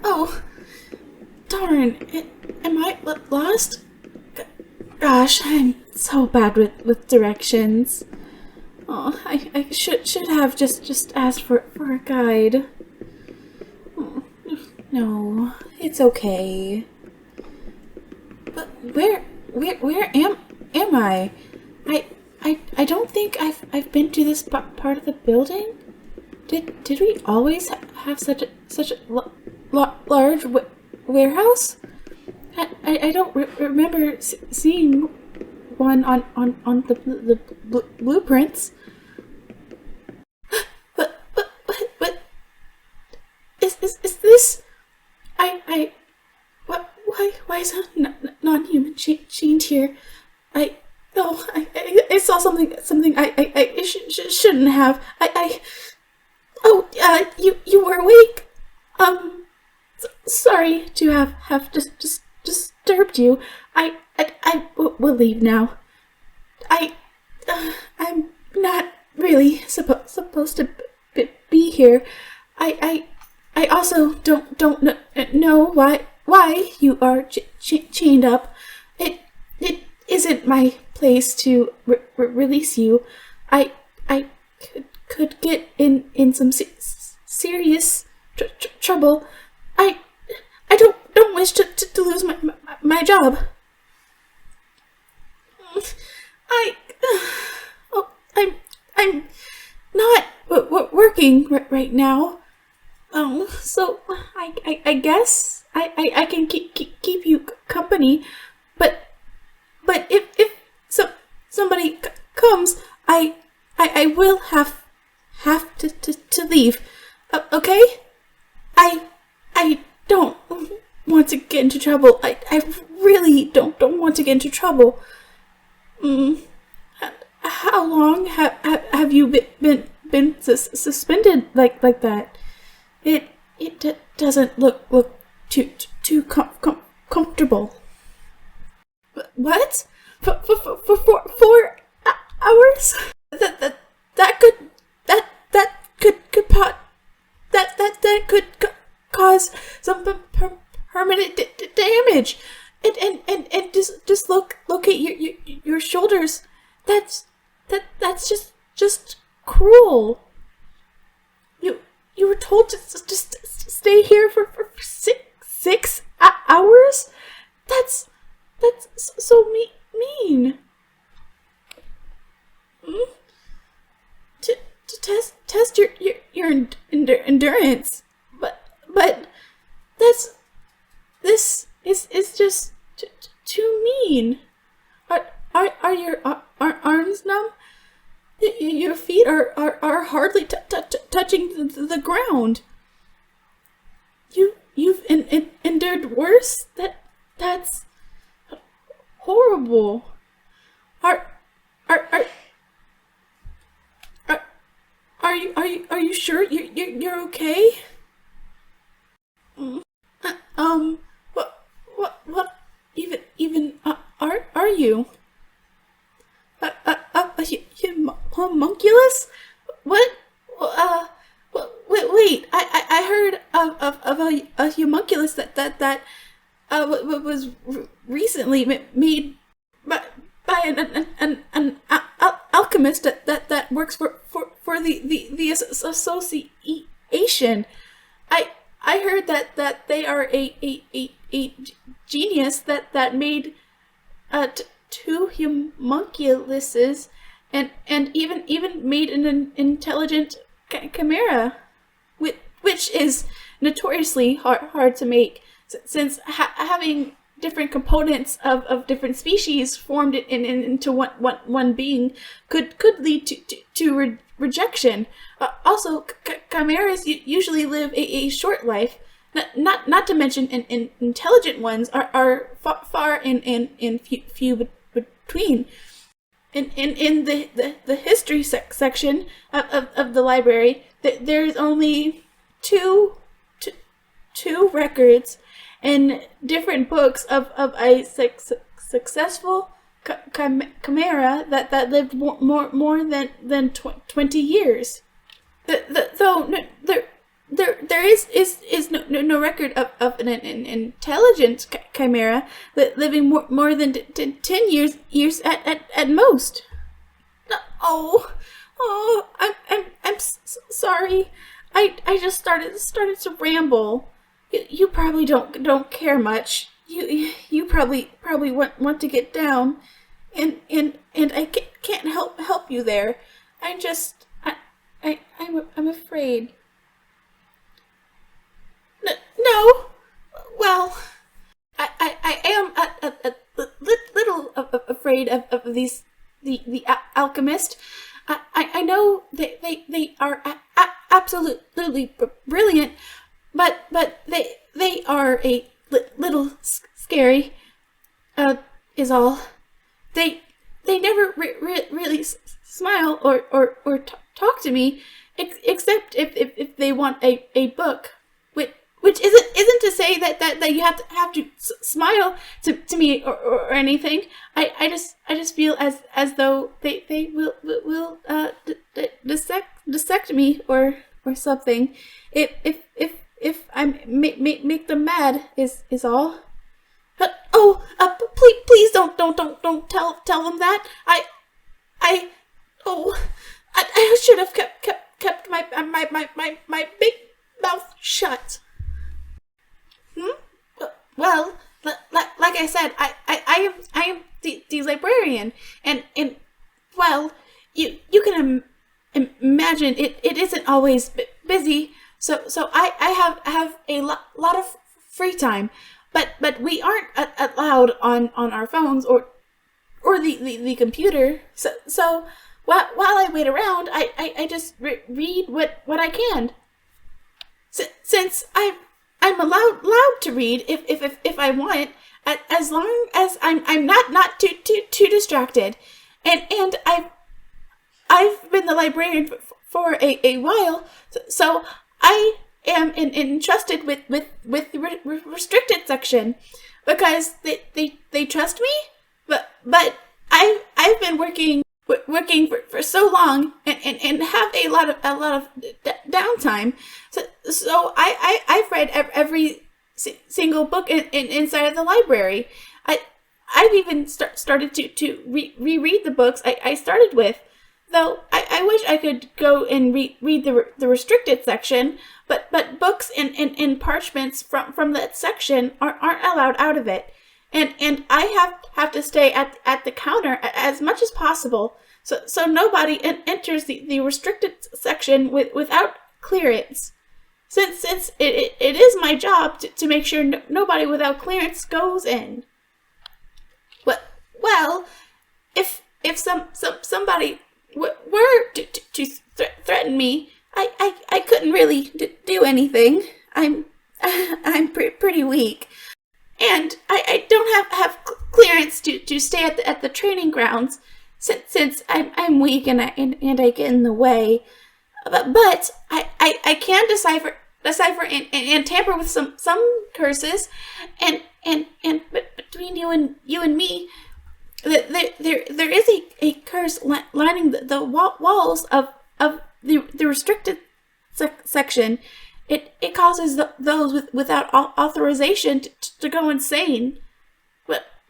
Oh, darn. Am I lost? Gosh, I'm so bad with directions. Oh, I should have just asked for a guide. Oh, no, it's okay. But where am I? I don't think I've been to this part of the building. Did we always have such a large warehouse? I don't remember seeing one on the blueprints. But is this? Why is a non-human chained here? I saw something I shouldn't have. You were awake. Sorry to have just disturbed you. I will leave now. I'm not really supposed to be here. I also don't know why you are chained up. It isn't my place to release you. I could get in some serious trouble. I don't wish to lose my job. I'm not working right now. So I guess I can keep you company, but if somebody comes, I will have to leave. Okay? I don't want to get into trouble. I really don't want to get into trouble. How long have you been suspended like that? It doesn't look too comfortable. What? For 4 hours? That could cause some permanent damage. And just look at your shoulders. That's just cruel. You were told to just stay here for 6 hours? That's so mean. To test your endurance, but this is just too mean. Are your arms numb? Your feet are hardly touching the ground. You've endured worse. That's horrible. Are you sure you're okay? What even are you? Homunculus? What? Wait. I heard of a homunculus that was recently made by an alchemist that works for the association. I heard that they are a genius that made two homunculuses and even made an intelligent chimera, which is notoriously hard to make, since having different components of different species formed into one being could lead to rejection. Also, chimeras usually live a short life. Not to mention, intelligent ones are far and few between. In the history section of the library, there's only two records in different books of a successful chimera that lived more than 20 years. Though there is no record of an intelligent chimera living more than 10 years at most. Oh, I'm sorry. I just started to ramble. You probably don't care much. You probably want to get down, and I can't help you there. I'm afraid. No. Well, I am a little afraid of these the alchemist. I know they are absolutely brilliant, but they are a little scary. Is all. They never really smile or talk to me, except if they want a book. Which isn't to say that you have to smile to me or anything. I just feel as though they will dissect me or something. If I make them mad is all. Please don't tell them that. I should have kept my big mouth shut. Well, like I said, I am the librarian, and well, you can imagine it isn't always busy, so I have a lot of free time, but we aren't allowed on our phones or the computer, so while I wait around, I just read what I can. Since I'm allowed to read if I want, as long as I'm not too distracted, and I've been the librarian for a while, so I am entrusted with the restricted section because they trust me, but I've been working for so long and have a lot of downtime, so I've read every single book inside of the library. I've even started to reread the books I started with, though I wish I could go and read the restricted section, but books and parchments from that section aren't allowed out of it. And I have to stay at the counter as much as possible, so nobody enters the restricted section without clearance. Since it is my job to make sure nobody without clearance goes in. Well, if somebody were to threaten me, I couldn't really do anything. I'm pretty weak. And I don't have clearance to stay at the training grounds since I'm weak and I get in the way. But I can decipher and tamper with some curses, and but between you and me, there is a curse lining the walls of the restricted section. It causes those without authorization to go insane.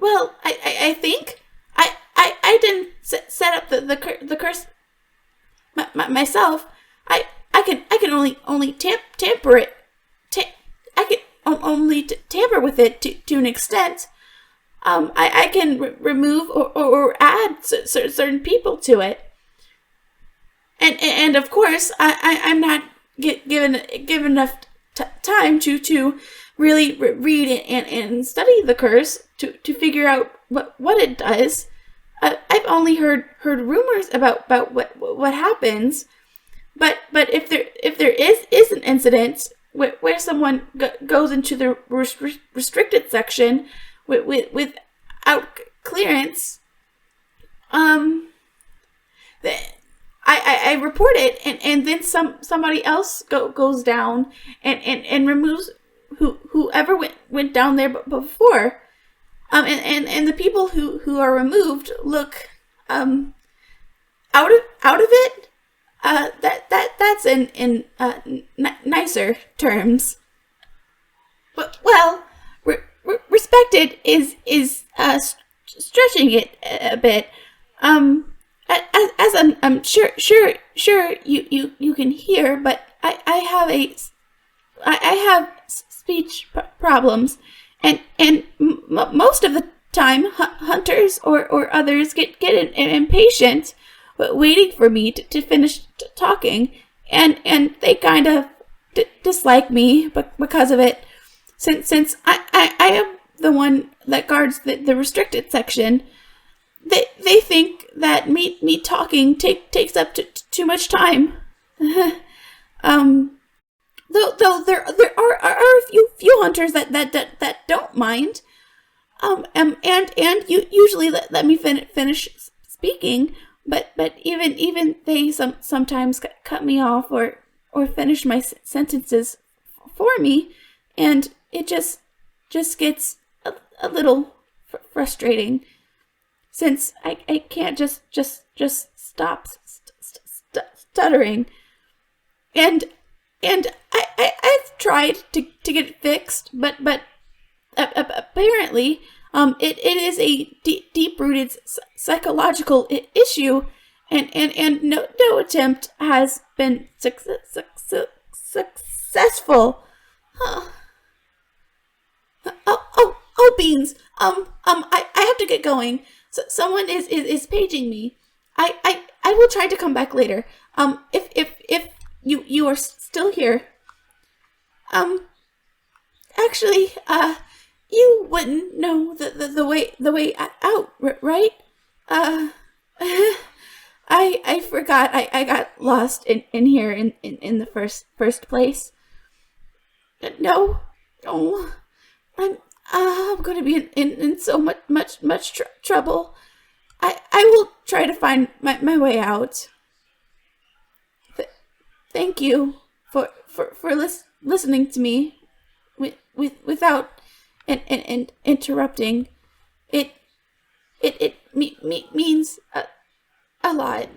Well, I think I didn't set up the curse myself. I can only tamper it. I can only tamper with it to an extent. I can remove or add certain people to it. And of course, I'm not given enough time to really read and study the curse to figure out what it does. I've only heard rumors about what happens, but if there is an incident where someone goes into the restricted section without clearance, I report it, and then somebody else goes down and removes whoever went down there before. And the people who are removed look out of it. That's in nicer terms. But, well, respected is stretching it a bit. As I'm sure you can hear, but I have speech problems, and most of the time hunters or others get impatient waiting for me to finish talking, and they kind of dislike me because of it, since I am the one that guards the restricted section. They think that me talking takes up too much time. Though there are a few hunters that don't mind. And you usually let me finish speaking, but even they sometimes cut me off or finish my sentences for me, and it just gets a little frustrating, since I can't just stop stuttering, and I've tried to get it fixed, but apparently it is a deep rooted psychological issue, and no attempt has been successful. Huh. Oh, beans. I have to get going. So someone is paging me. I will try to come back later. If you are still here. Actually, you wouldn't know the way out, right? I forgot. I got lost in here in the first place. No. Oh, I'm going to be in so much trouble. I will try to find my way out. Thank you for listening to me without interrupting. It means a lot.